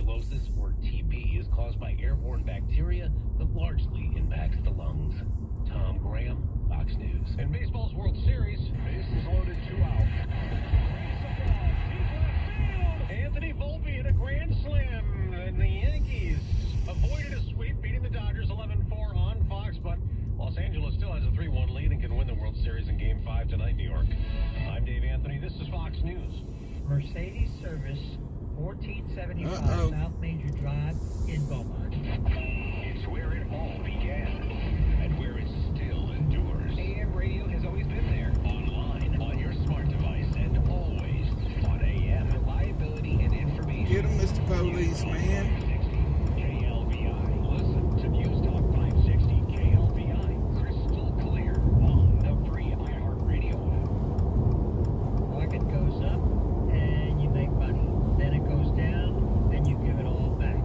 tuberculosis, or TB, is caused by airborne bacteria that largely impacts the lungs. Tom Graham, Fox News. In baseball's World Series, bases loaded, 2 out. Anthony Volpe hit a grand slam, and the Yankees avoided a sweep, beating the Dodgers 11-4 on Fox, but Los Angeles still has a 3-1 lead and can win the World Series in Game 5 tonight, New York. I'm Dave Anthony. This is Fox News. Mercedes Service, 1475 South Major Drive in Beaumont. It's where it all began and where it still endures. AM radio has always been there. Online, on your smart device, and always on AM. Reliability and information. Get him, Mr. Police, man. KLVI. Listen to News Talk 560 KLVI. Crystal clear on the free iHeartRadio app. Market goes up and you make money. Then it goes down and you give it all back.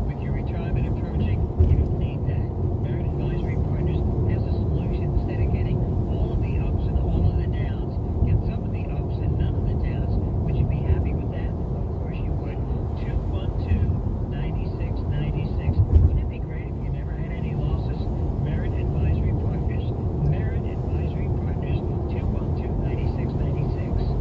With your retirement approaching, you don't need that. Merit Advisory Partners has a solution. Instead of getting all of the ups and all of the downs, get some of the ups and none of the downs. Would you be happy with that? Of course you would. 212-9696. Wouldn't it be great if you never had any losses? Merit Advisory Partners. Merit Advisory Partners. 212-9696.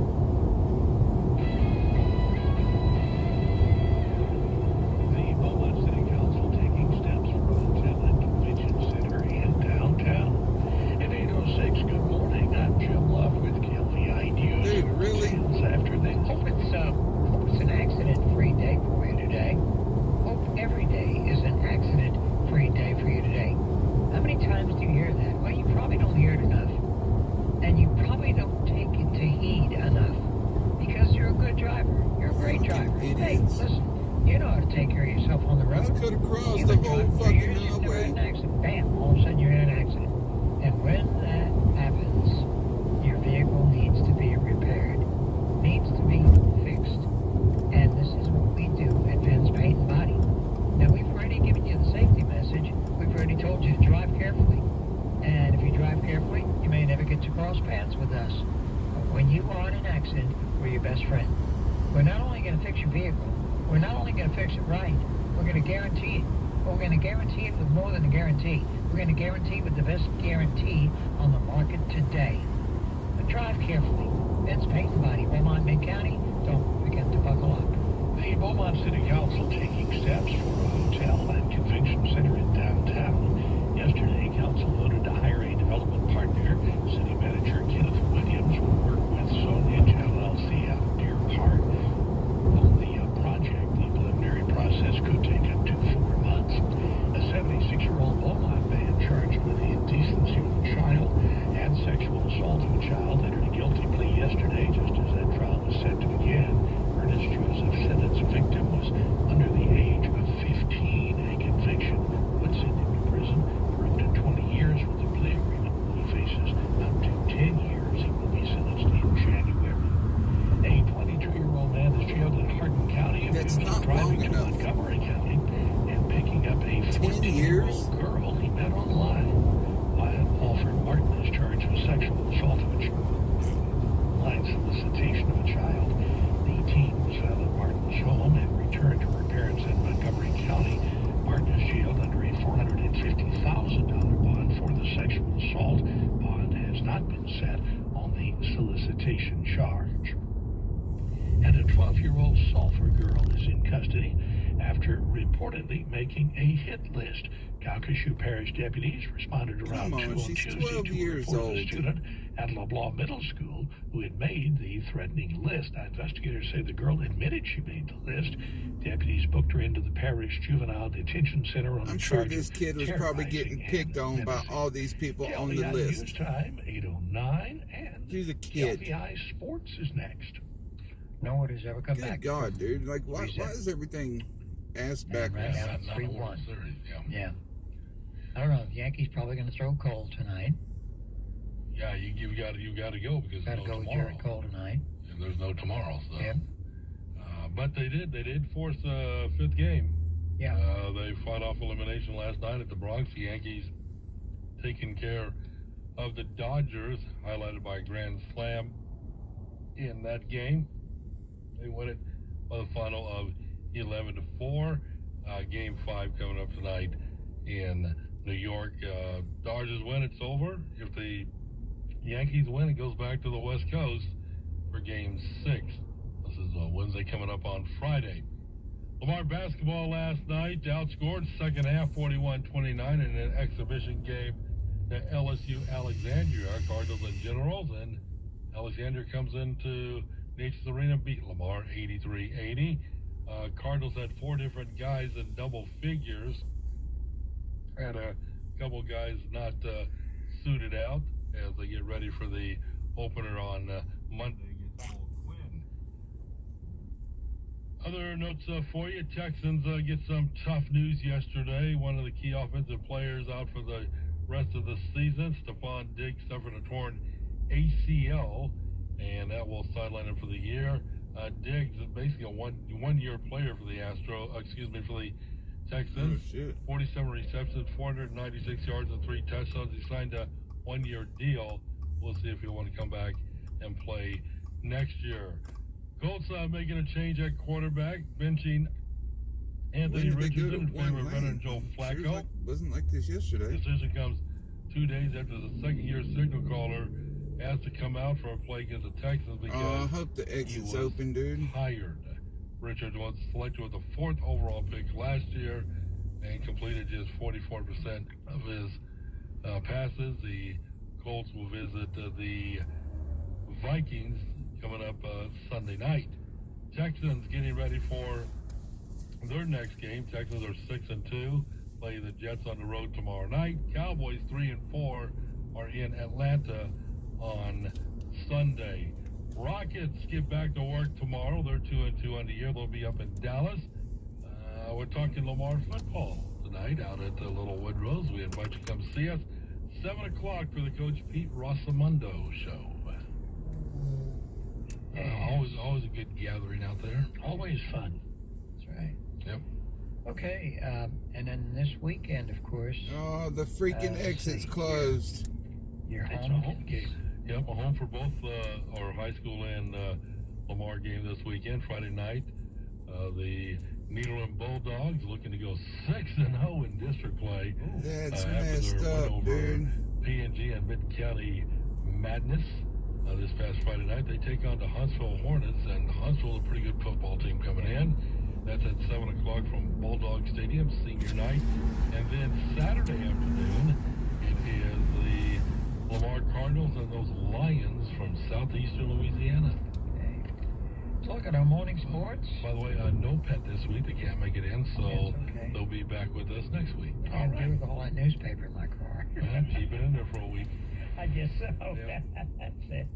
The Beaumont City Council taking steps for a hotel and convention center in downtown. At 8:06, good morning. I'm Jim Love with KLVI News. Dude, really? After this. Hope it's an accident-free day for you today. Hope every day is an accident-free day for you today. How many times do you hear that? Well, you probably don't hear it enough. And you probably don't take it to heed enough. Because you're a good driver. You're a great driver. Hey, Idiots. listen, you know how to take care of yourself on the road. This could have crossed You've the been whole driving for fucking years, you've never had highway. an accident. Bam, all of a sudden you're in an accident. And when that happens, your vehicle needs to be repaired. Needs to be fixed. And this is what we do at Ben's Paint and Body. Now, we've already given you the safety message. We've already told you to drive carefully. And if you drive carefully, you may never get to cross paths with us. But when you are in an accident, we're your best friend. We're not only going to fix your vehicle, we're not only going to fix it right, we're going to guarantee it. But we're going to guarantee it with more than a guarantee. We're going to guarantee with the best guarantee on the market today. But drive carefully. Ben's Paint and Body, Beaumont, Mid-County. Don't forget to buckle up. The Beaumont City Council taking steps for a hotel and convention center in downtown. Yesterday, council voted to hire a development partner. City manager Kenneth Williams will work with Sonage LLC out of Deer Park. On the project, the preliminary process could take up to 4 months. A 76-year-old Beaumont man charged with the indecency of a child and sexual assault of a child entered a guilty plea yesterday, just as that trial was set to begin. Ernest Joseph said its victim was under the age of 15. A conviction would send him to prison for up to 20 years with a plea agreement. He faces up to 10 years. He will be sentenced in January. A 22-year-old man is jailed in Hardin County That's accused of not driving long to enough. Montgomery County and picking up a 10 years? 14-year-old girl he met online. While Alfred Martin is charged with sexual assault of a child. Line solicitation of a child. The teen was found at Martin's home and returned to her parents in Montgomery County. Martin is jailed under a $450,000 bond for the sexual assault. Bond has not been set on the solicitation charge. And a 12-year-old Sulphur girl is in custody after reportedly making a hit list. Calcasieu Parish deputies responded around 2 on she's Tuesday 12 to years report old. a student at LeBlanc Middle School who had made the threatening list. Now, investigators say the girl admitted she made the list. Deputies booked her into the parish juvenile detention center on I'm the sure charge this of kid was probably terrorizing getting picked and on by menacing. all these people on the KLVI list. News time, 8:09, and She's a kid. KLVI Sports is next. No orders ever come Good back. God, dude. Like, why is everything ass Right backwards? now, 3-1. Yeah. I don't know. The Yankees probably going to throw Cole tonight. Yeah, you got to go because Got to there's go no with tomorrow. Jared Cole tonight. And there's no tomorrow. So. Yeah. But they did force a fifth game. Yeah. They fought off elimination last night at the Bronx. The Yankees taking care of the Dodgers, highlighted by a grand slam in that game. They won it by the final of 11-4. Game 5 coming up tonight in New York. Dodgers win, it's over. If the Yankees win, it goes back to the West Coast for Game 6. This is Wednesday coming up on Friday. Lamar basketball last night outscored second half 41-29 in an exhibition game to LSU Alexandria, Cardinals and Generals, and Alexandria comes into Nature's Arena, beat Lamar 83-80. Cardinals had 4 different guys in double figures, had a couple guys not suited out as they get ready for the opener on Monday. Other notes for you, Texans get some tough news yesterday. One of the key offensive players out for the rest of the season. Stephon Diggs suffered a torn ACL, and that will sideline him for the year. Diggs is basically a one-year player for the for the Texans. Oh, 47 receptions, 496 yards, and 3 touchdowns. He signed a one-year deal. We'll see if he'll want to come back and play next year. Colts making a change at quarterback, benching Anthony Richardson in favor of veteran Joe Flacco. Wasn't like this yesterday. Decision comes 2 days after the second-year signal caller has to come out for a play against the Texans because I hope the exit's open, dude. Hired. Richard was selected with the 4th overall pick last year and completed just 44% of his passes. The Colts will visit the Vikings coming up Sunday night. Texans getting ready for their next game. Texans are 6-2. Play the Jets on the road tomorrow night. Cowboys 3-4 are in Atlanta on Sunday. Rockets get back to work tomorrow. They're 2-2 on the year. They'll be up in Dallas. We're talking Lamar football tonight out at the Little Woodrow's. We invite you to come see us. 7 o'clock for the Coach Pete Rosamundo show. Always a good gathering out there. Always fun. That's right. Yep. Okay, and then this weekend, of course. Oh, the freaking exit's closed. You're It's home. a home game. Yep, a home for both our high school and Lamar game this weekend, Friday night. The Nederland Bulldogs looking to go 6-0 in district play. That's after messed their win up, over dude. P&G and Mid-County Madness this past Friday night. They take on the Huntsville Hornets, and Huntsville is a pretty good football team coming in. That's at 7 o'clock from Bulldog Stadium, senior night. And then Saturday afternoon, it is the Lamar Cardinals and those Lions from southeastern Louisiana. Okay. Let's look at our morning sports. By the way, no pet this week. They can't make it in, so That's okay. they'll be back with us next week. Can't do with all that newspaper in my car. Keep it in there for a week. I guess so. Yeah. That's it.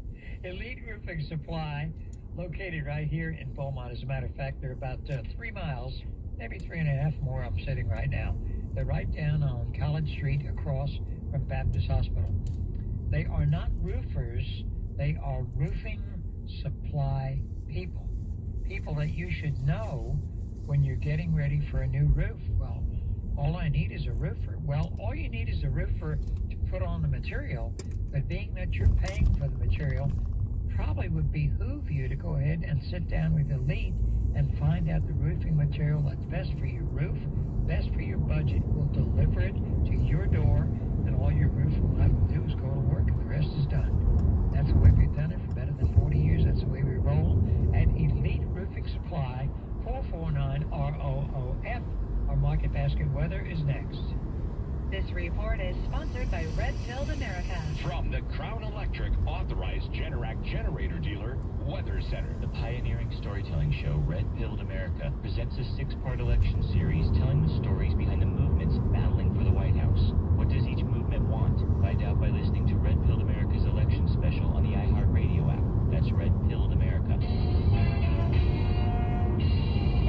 Elite Roofing Supply, located right here in Beaumont. As a matter of fact, they're about 3 miles, maybe 3.5 more. I'm sitting right now. They're right down on College Street across from Baptist Hospital. They are not roofers. They are roofing supply people. People that you should know when you're getting ready for a new roof. Well, all I need is a roofer. Well, all you need is a roofer to put on the material, but being that you're paying for the material, probably would behoove you to go ahead and sit down with Elite and find out the roofing material that's best for your roof, best for your budget. We'll deliver it to your door, and all your roof will have to do is go to work, and the rest is done. That's the way we've done it for better than 40 years. That's the way we roll at Elite Roofing Supply, 449-ROOF. Our Market Basket weather is next. This report is sponsored by Red Pilled America. From the Crown Electric authorized Generac generator dealer, Weather Center. The pioneering storytelling show Red Pilled America presents a 6-part election series telling the stories behind the movements battling for the White House. What does each movement want? Find out by listening to Red Pilled America's election special on the iHeartRadio app. That's Red Pilled America.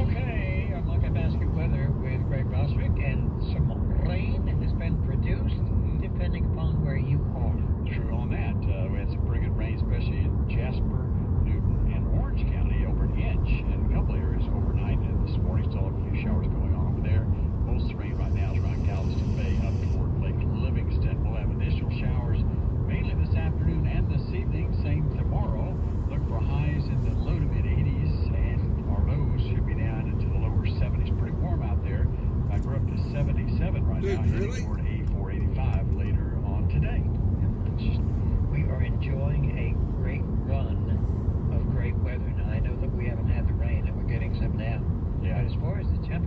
Okay, our Market Basket weather with Greg Rosrick, and some rain has been produced depending upon where you are. True on that. We had some pretty good rain, especially in Jasper, Newton, and Orange County, over an inch in a couple areas overnight. And this morning, still a few showers going on over there. Most of the rain right now is around Galveston Bay up toward Lake Livingston. We'll have initial showers mainly this afternoon and this evening.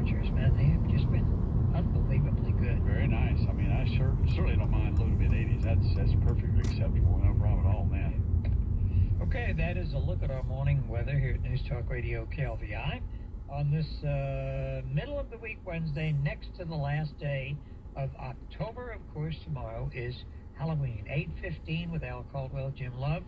temperatures, man. They have just been unbelievably good. Very nice. I mean, I certainly don't mind low to mid 80s. That's perfectly acceptable. No problem at all, man. Okay, that is a look at our morning weather here at News Talk Radio KLVI on this middle of the week Wednesday, next to the last day of October. Of course, tomorrow is Halloween. 8:15 with Al Caldwell, Jim Love,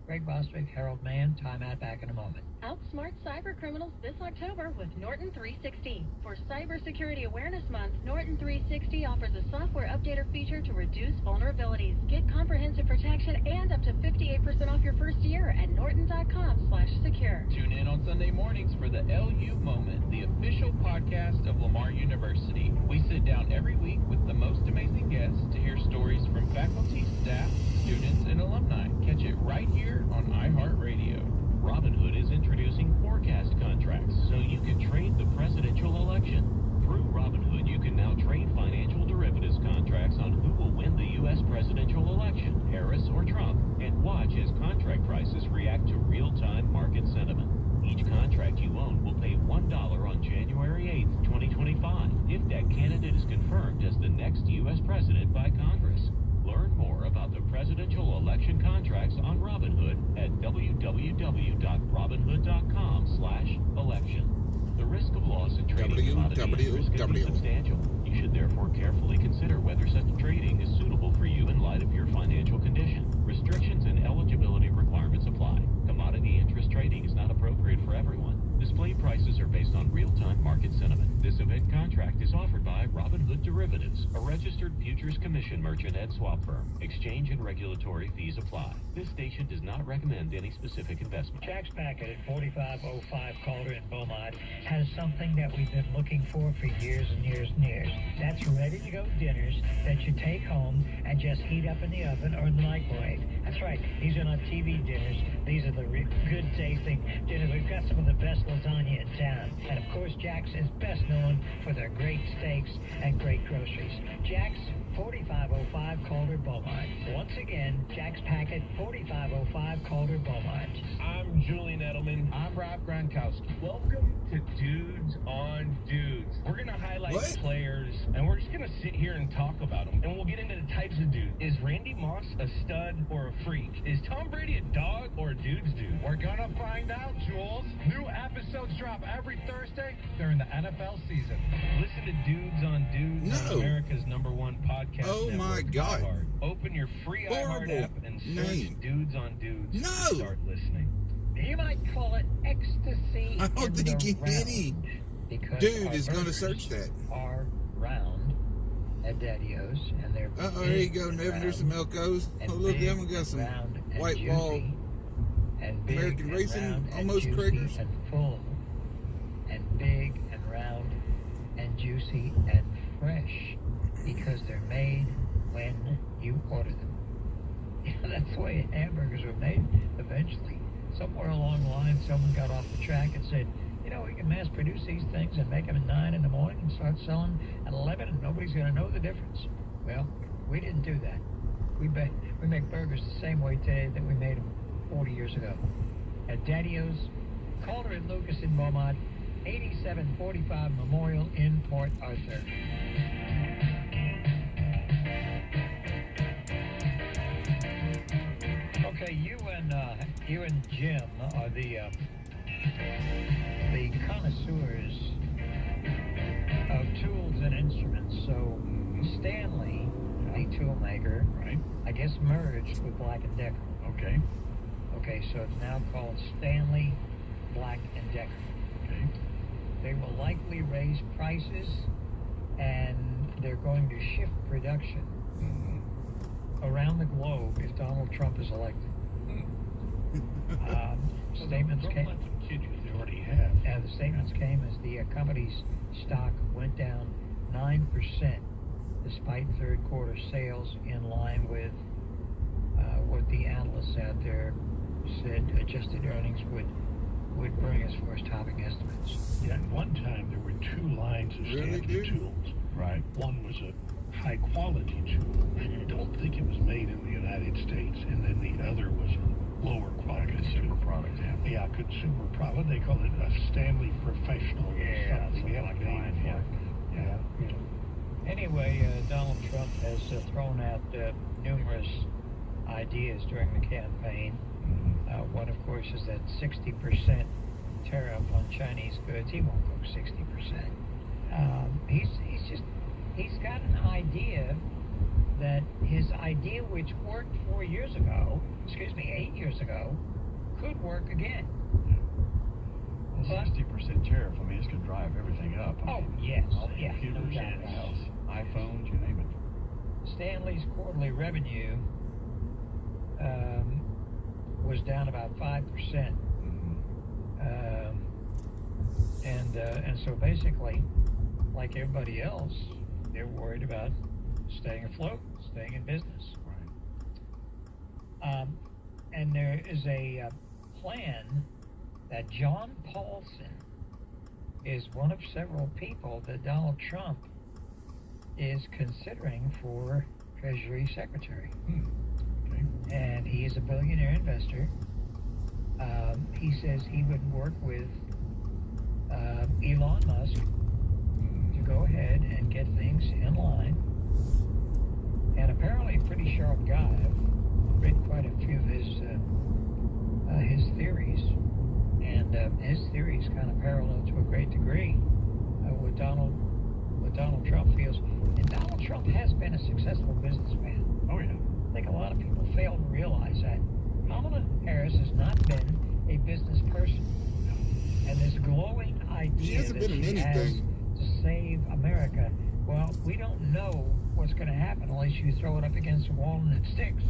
Greg Bostwick, Harold Mann. Time out, back in a moment. Outsmart cyber criminals this October with Norton 360. For Cybersecurity Awareness Month, Norton 360 offers a software updater feature to reduce vulnerabilities. Get comprehensive protection and up to 58% off your first year at norton.com/secure. Tune in on Sunday mornings for the LU Moment, the official podcast of Lamar University. We sit down every week with the most amazing guests to hear stories from faculty, staff, students, and alumni. Catch it right here on iHeartRadio. Robinhood is introducing forecast contracts so you can trade the presidential election. Through Robinhood, you can now trade financial derivatives contracts on who will win the U.S. presidential election, Harris or Trump, and watch as contract prices react to real-time market sentiment. Each contract you own will pay $1 on January 8th, 2025, if that candidate is confirmed as the next U.S. president by Congress. Learn more about the presidential election contracts on Robinhood at www.robinhood.com/election. The risk of loss in trading commodities is substantial. You should therefore carefully consider whether such trading is suitable for you in light of your financial condition. Restrictions and eligibility requirements apply. Commodity interest trading is not appropriate for everyone. Display prices are based on real-time market sentiment. This event contract is offered by Robinhood Derivatives, a registered futures commission merchant and swap firm. Exchange and regulatory fees apply. This station does not recommend any specific investment. Jack's Packet at 4505 Calder in Beaumont has something that we've been looking for years and years and years. That's ready-to-go dinners that you take home and just heat up in the oven or in the microwave. That's right. These are not TV dinners. These are the good-tasting dinners. We've got some of the best lasagna in town. And, of course, Jack's is best known for their great steaks and great groceries. Jack's, 4505 Calder, Beaumont. Once again, Jack's Packet, 4505 Calder, Beaumont. I'm Julian Edelman. I'm Rob Gronkowski. Welcome to Dudes on Dudes. We're going to highlight players, and we're just going to sit here and talk about them. And we'll get into the types of dudes. Is Randy Moss a stud or a freak? Is Tom Brady a dog or a dude's dude? We're going to find out, Jules. New episodes drop every Thursday during the NFL season. Listen to Dudes on Dudes on America's #1 podcast. Oh my God. iHeart. Open your free iHeart app and search Dudes on Dudes and start listening. You might call it ecstasy. I don't think any dude is going to search that. Are round at Daddy-O's, and they're there you go, Nevin. There's some Elcos. Oh, look, then we got some white ball American Racing, almost crackers. And full, and big, and round, and juicy, and fresh, because they're made when you order them. That's the way hamburgers were made eventually. Somewhere along the line, someone got off the track and said, you know, we can mass produce these things and make them at 9 in the morning and start selling at 11, and nobody's going to know the difference. Well, we didn't do that. We make burgers the same way today that we made them 40 years ago. At Daddy-O's, Calder and Lucas in Beaumont, 8745 Memorial in Port Arthur. Okay, you and Jim are the connoisseurs of tools and instruments. So Stanley, the tool maker, I guess merged with Black & Decker. Okay. Okay, so it's now called Stanley Black & Decker. Okay. They will likely raise prices, and they're going to shift production around the globe if Donald Trump is elected. Statements came. Don't let them kid you, they already have. And the statements came as the company's stock went down 9%, despite third quarter sales in line with what the analysts out there said adjusted earnings would bring as far as topping estimates. Yeah, at one time there were two lines of Stanley tools. Right. One was a high-quality tool. I don't think it was made in the United States, and then the other was a lower quality consumer product. Yeah, consumer product. They call it a Stanley Professional something. They have a name for it. Yeah. Anyway, Donald Trump has thrown out numerous ideas during the campaign. One, of course, is that 60% tariff on Chinese goods. He won't go 60%. He's got an idea that his idea, which worked 8 years ago, could work again. Well, 60% tariff, I mean, it's going to drive everything up. Yes. All the computers in the house, iPhones, you name it. Stanley's quarterly revenue was down about 5%. And so basically, like everybody else, they're worried about staying afloat, staying in business. Right. And there is a plan that John Paulson is one of several people that Donald Trump is considering for Treasury Secretary. Okay. And he is a billionaire investor. He says he would work with Elon Musk to go ahead and get things in line. And apparently a pretty sharp guy. I've read quite a few of his theories. And his theories kind of parallel to a great degree what Donald Trump feels. And Donald Trump has been a successful businessman. Oh, yeah. I think a lot of people fail to realize that. Kamala Harris has not been a business person. And this glowing idea that she has to save America, well, we don't know what's going to happen unless you throw it up against a wall and it sticks.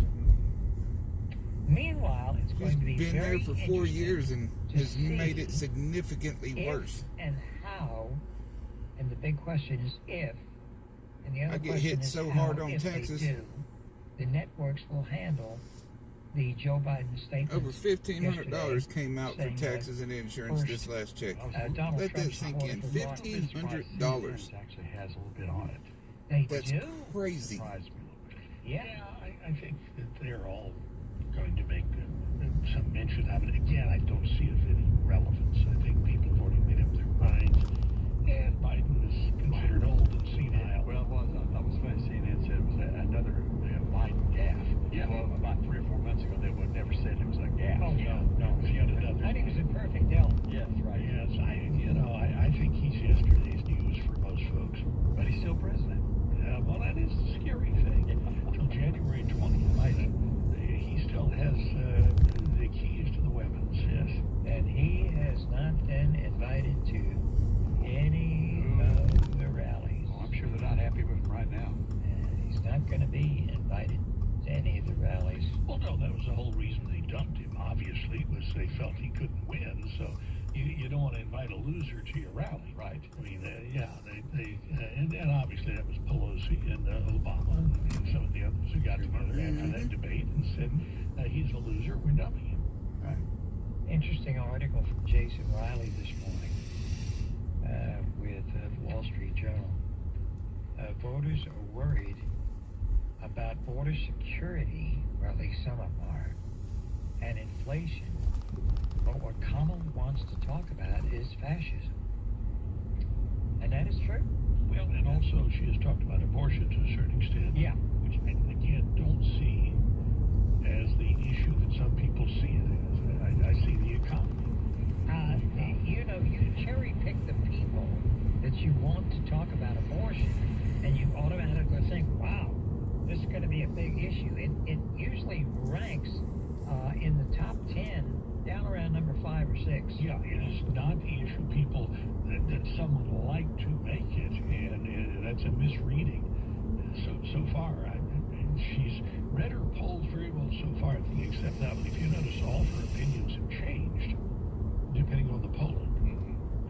Meanwhile, it's going to be been very there for 4 years and has made it significantly worse. And how, and the big question is if, and the other I get question hit is so how, hard on if taxes. they do, the networks will handle the Joe Biden statement. Over $1,500 came out for taxes and insurance this last check. Let that sink in. $1,500. Actually has a little bit on it. That's crazy. Surprised me a little bit. Yeah, I think that they're all going to make some mention of it. Again, I don't see it of any relevance. I think people have already made up their minds. And Biden is considered old and senile. Well, I was funny. CNN said it was another Biden gaffe. Yeah. Well, about 3 or 4 months ago, they would never said it was a gaffe. Oh, no. She had another. I think it was a perfect deal. Yes, right. Yes, I think he's yesterday's news for most folks. But he's still president. Well, that is the scary thing. Until January 20th, he still has the keys to the weapons, yes. And he has not been invited to any of the rallies. Well, I'm sure they're not happy with him right now. And he's not going to be invited to any of the rallies. Well, no, that was the whole reason they dumped him, obviously, was they felt he couldn't win, so you don't want to invite a loser to your rally. Right. I mean, and obviously that was Pelosi and Obama and some of the others who got together after that debate and said, he's a loser, we're dumping him. Right. Interesting article from Jason Riley this morning with the Wall Street Journal. Voters are worried about border security, or at least some of them are, and inflation. But what Kamala wants to talk about is fascism. And that is true. Well, and also she has talked about abortion to a certain extent. Yeah. Which I, again, don't see as the issue that some people see it as. I see the economy. You cherry pick the people that you want to talk about abortion, and you automatically think, wow, this is going to be a big issue. It usually ranks in the top 10, down around number 5 or 6. Yeah, it is not the issue people that some would like to make it, and that's a misreading. So far, she's read her polls very well so far, I think, except that. But if you notice, all of her opinions have changed depending on the polling.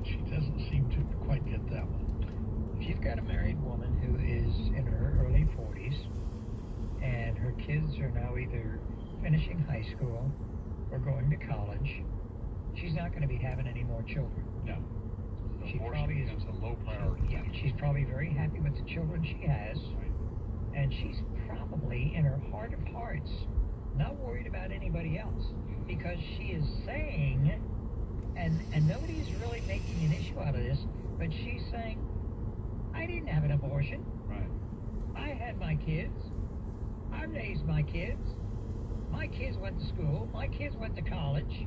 She doesn't seem to quite get that one. If you've got a married woman who is in her early 40s, and her kids are now either finishing high school or going to college, she's not going to be having any more children. No. She probably is a low priority. Yeah, she's probably very happy with the children she has, and she's probably, in her heart of hearts, not worried about anybody else, because she is saying And nobody's really making an issue out of this, but she's saying, I didn't have an abortion. Right. I had my kids. I raised my kids. My kids went to school. My kids went to college.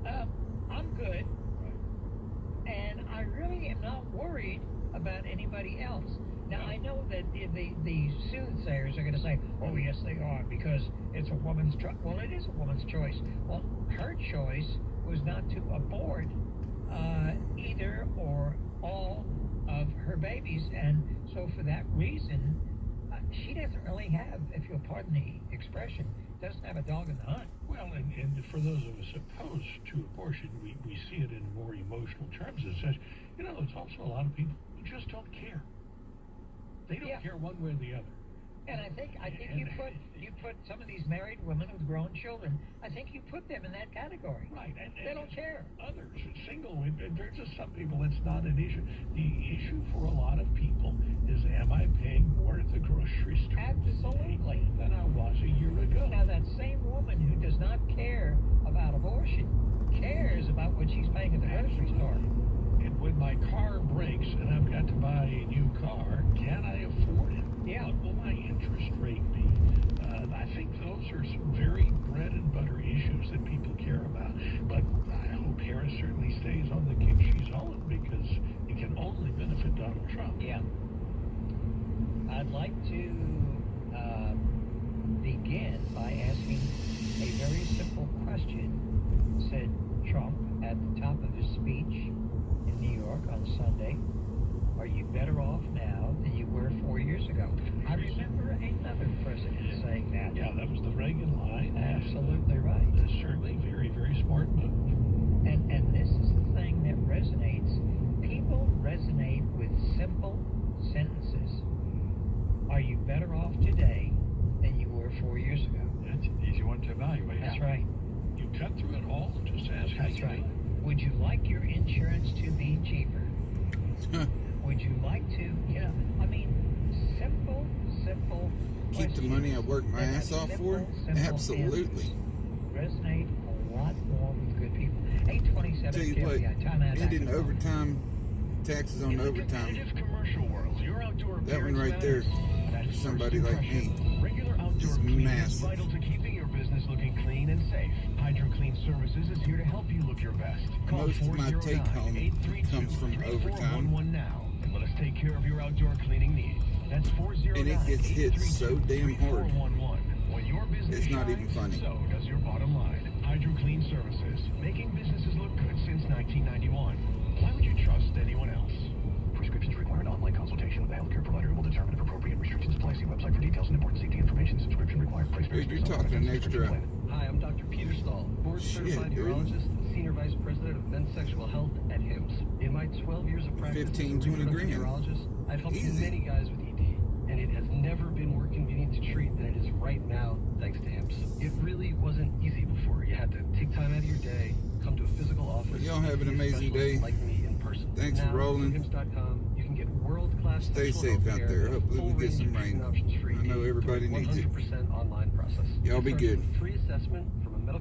I'm good. Right. And I really am not worried about anybody else. Now, I know that the soothsayers are going to say, oh, yes, they are, because it's a woman's choice. Well, it is a woman's choice. Well, her choice was not to abort either or all of her babies. And so for that reason, she doesn't really have, if you'll pardon the expression, doesn't have a dog in the hunt. Well, and for those of us opposed to abortion, we see it in more emotional terms. It says, you know, there's also a lot of people who just don't care. They don't care one way or the other. And I think you put some of these married women with grown children, I think you put them in that category. Right. And they don't care. Others, single, there's just some people, it's not an issue. The issue for a lot of people is, am I paying more at the grocery store Absolutely. than I was a year ago? Now, that same woman who does not care about abortion cares about what she's paying at the grocery store. And when my car breaks and I've got to buy a new car, can I afford it? Yeah. What will my interest rate be? I think those are some very bread and butter issues that people care about. But I hope Harris certainly stays on the kick she's on, because it can only benefit Donald Trump. Yeah. I'd like to begin by asking a very simple question, said Trump at the top of his speech in New York on Sunday. Are you better off now than you were 4 years ago? I remember another president saying that. Yeah, that was the Reagan line. Absolutely right. That's certainly very, very smart move. And this is the thing that resonates. People resonate with simple sentences. Are you better off today than you were 4 years ago? That's an easy one to evaluate. That's right. You cut through it all and just ask how you right. doing. Would you like your insurance to be cheaper? Would you like to, I mean, simple Keep the money I work my ass off for? Absolutely. Resonate a lot more with good people. 827 Tell you what, ending overtime, taxes on overtime. Commercial world, your outdoor That one right there, for somebody like me, regular outdoor is cleaning is massive. vital to keeping your business looking clean and safe. Hydro Clean Services is here to help you look your best. Call Most of my take home comes from overtime. now and let us take care of your outdoor cleaning needs. That's 409. And it gets hit so damn hard. When your business It's not even shines, funny. so does your bottom line. Hydro Clean Services, making businesses look good since 1991. Why would you trust anyone else? Prescriptions require an online consultation with a healthcare provider who will determine if appropriate restrictions apply. See website for details and important safety information. Subscription required. Price Dude, you're talking an extra. Hi, I'm Dr. Peter Stahl, board-certified dude. urologist and senior vice president of men's sexual health at HIMSS. In my 12 years of practice 15, as a 20 reproductive grand. urologist, I've helped Easy. many guys with ED, and it has never been more convenient to treat than it is right now, thanks to HIMSS. It really wasn't easy before. You had to take time out of your day, come to a physical office. Well, y'all have an and see a amazing specialist day. Like me in person. Thanks for Now, rolling. through HIMSS.com, you can get world-class Stay sexual safe health out care there. and a Hopefully we full get range some of treatment rain. options for I know ED everybody through a needs it. 100% online process. Y'all be good. Free assessment